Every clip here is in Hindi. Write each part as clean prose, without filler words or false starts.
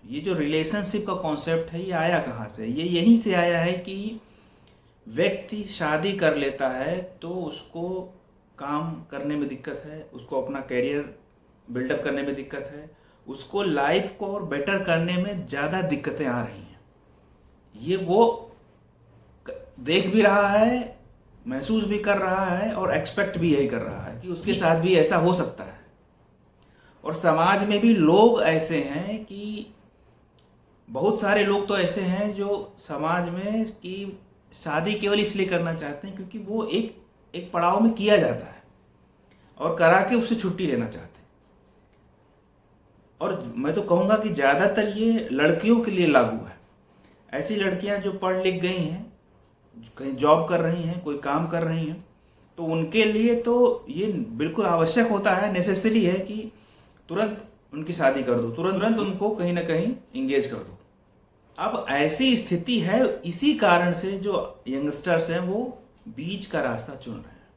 ये जो रिलेशनशिप का कॉन्सेप्ट है ये आया कहाँ से? ये यहीं से आया है कि व्यक्ति शादी कर लेता है तो उसको काम करने में दिक्कत है, उसको अपना करियर बिल्डअप करने में दिक्कत है, उसको लाइफ को और बेटर करने में ज़्यादा दिक्कतें आ रही हैं। ये वो देख भी रहा है, महसूस भी कर रहा है और एक्सपेक्ट भी यही कर रहा है कि उसके साथ भी ऐसा हो सकता है। और समाज में भी लोग ऐसे हैं कि बहुत सारे लोग तो ऐसे हैं जो समाज में कि शादी केवल इसलिए करना चाहते हैं क्योंकि वो एक एक पड़ाव में किया जाता है और करा के उससे छुट्टी लेना चाहते हैं। और मैं तो कहूँगा कि ज़्यादातर ये लड़कियों के लिए लागू है। ऐसी लड़कियां जो पढ़ लिख गई हैं, कहीं जॉब कर रही हैं, कोई काम कर रही हैं, तो उनके लिए तो ये बिल्कुल आवश्यक होता है, नेसेसरी है कि तुरंत उनकी शादी कर दो, तुरंत उनको कहीं ना कहीं इंगेज कर दो। अब ऐसी स्थिति है, इसी कारण से जो यंगस्टर्स हैं वो बीच का रास्ता चुन रहे हैं,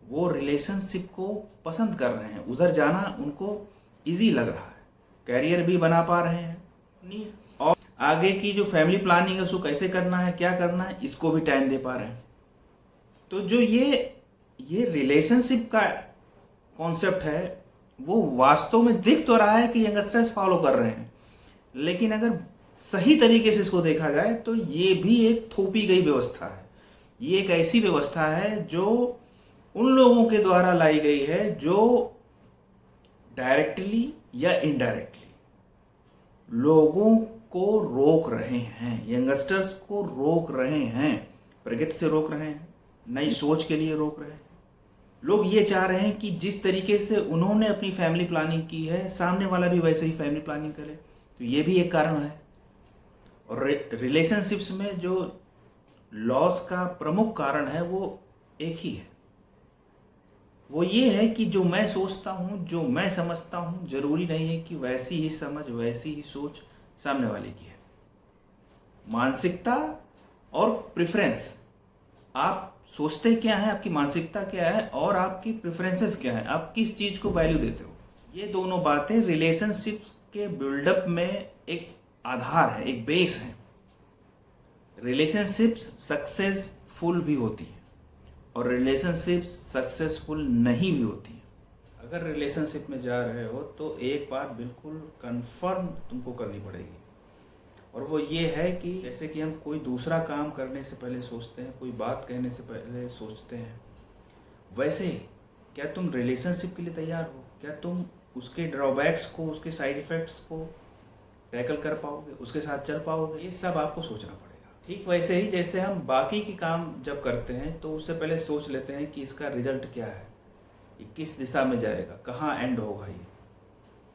वो रिलेशनशिप को पसंद कर रहे हैं, उधर जाना उनको इजी लग रहा है, कैरियर भी बना पा रहे हैं और आगे की जो फैमिली प्लानिंग है उसको कैसे करना है, क्या करना है, इसको भी टाइम दे पा रहे हैं। तो जो ये रिलेशनशिप का कॉन्सेप्ट है वो वास्तव में दिख तो रहा है कि यंगस्टर्स फॉलो कर रहे हैं, लेकिन अगर सही तरीके से इसको देखा जाए तो ये भी एक थोपी गई व्यवस्था है। ये एक ऐसी व्यवस्था है जो उन लोगों के द्वारा लाई गई है जो डायरेक्टली या इनडायरेक्टली लोगों को रोक रहे हैं, यंगस्टर्स को रोक रहे हैं, प्रगति से रोक रहे हैं, नई सोच के लिए रोक रहे हैं। लोग ये चाह रहे हैं कि जिस तरीके से उन्होंने अपनी फैमिली प्लानिंग की है सामने वाला भी वैसे ही फैमिली प्लानिंग करे, तो ये भी एक कारण है। और रिलेशनशिप्स में जो लॉस का प्रमुख कारण है वो एक ही है, वो ये है कि जो मैं सोचता हूँ, जो मैं समझता हूँ, जरूरी नहीं है कि वैसी ही समझ, वैसी ही सोच सामने वाले की है। मानसिकता और प्रेफरेंस, आप सोचते क्या है, आपकी मानसिकता क्या है और आपकी प्रेफरेंसेस क्या है, आप किस चीज को वैल्यू देते हो, ये दोनों बातें रिलेशनशिप्स के बिल्डअप में एक आधार है, एक बेस है। रिलेशनशिप्स सक्सेसफुल भी होती है और रिलेशनशिप्स सक्सेसफुल नहीं भी होती है। अगर रिलेशनशिप में जा रहे हो तो एक बात बिल्कुल कंफर्म तुमको करनी पड़ेगी, और वो ये है कि जैसे कि हम कोई दूसरा काम करने से पहले सोचते हैं, कोई बात कहने से पहले सोचते हैं, वैसे क्या तुम रिलेशनशिप के लिए तैयार हो? क्या तुम उसके ड्रॉबैक्स को, उसके साइड इफ़ेक्ट्स को टैकल कर पाओगे, उसके साथ चल पाओगे? ये सब आपको सोचना पड़ेगा। ठीक वैसे ही जैसे हम बाकी की काम जब करते हैं तो उससे पहले सोच लेते हैं कि इसका रिजल्ट क्या है, ये किस दिशा में जाएगा, कहाँ एंड होगा,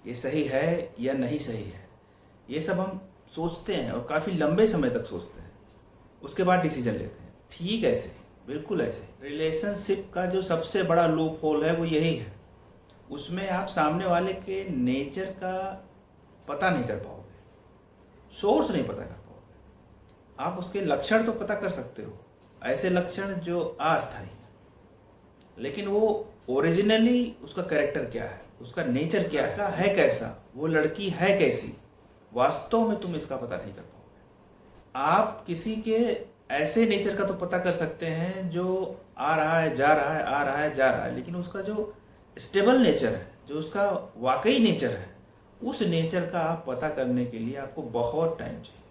ये सही है या नहीं सही है, ये सब हम सोचते हैं और काफ़ी लंबे समय तक सोचते हैं, उसके बाद डिसीजन लेते हैं। ठीक ऐसे, बिल्कुल ऐसे रिलेशनशिप का जो सबसे बड़ा लूप होल है वो यही है, उसमें आप सामने वाले के नेचर का पता नहीं कर पाओगे, सोर्स नहीं पता कर पाओगे। आप उसके लक्षण तो पता कर सकते हो, ऐसे लक्षण जो अस्थायी, लेकिन वो ओरिजिनली उसका कैरेक्टर क्या है, उसका नेचर क्या है कैसा, वो लड़की है कैसी, वास्तव में तुम इसका पता नहीं कर पाओगे। आप किसी के ऐसे नेचर का तो पता कर सकते हैं जो आ रहा है जा रहा है, आ रहा है जा रहा है, लेकिन उसका जो स्टेबल नेचर है, जो उसका वाकई नेचर है, उस नेचर का आप पता करने के लिए आपको बहुत टाइम चाहिए।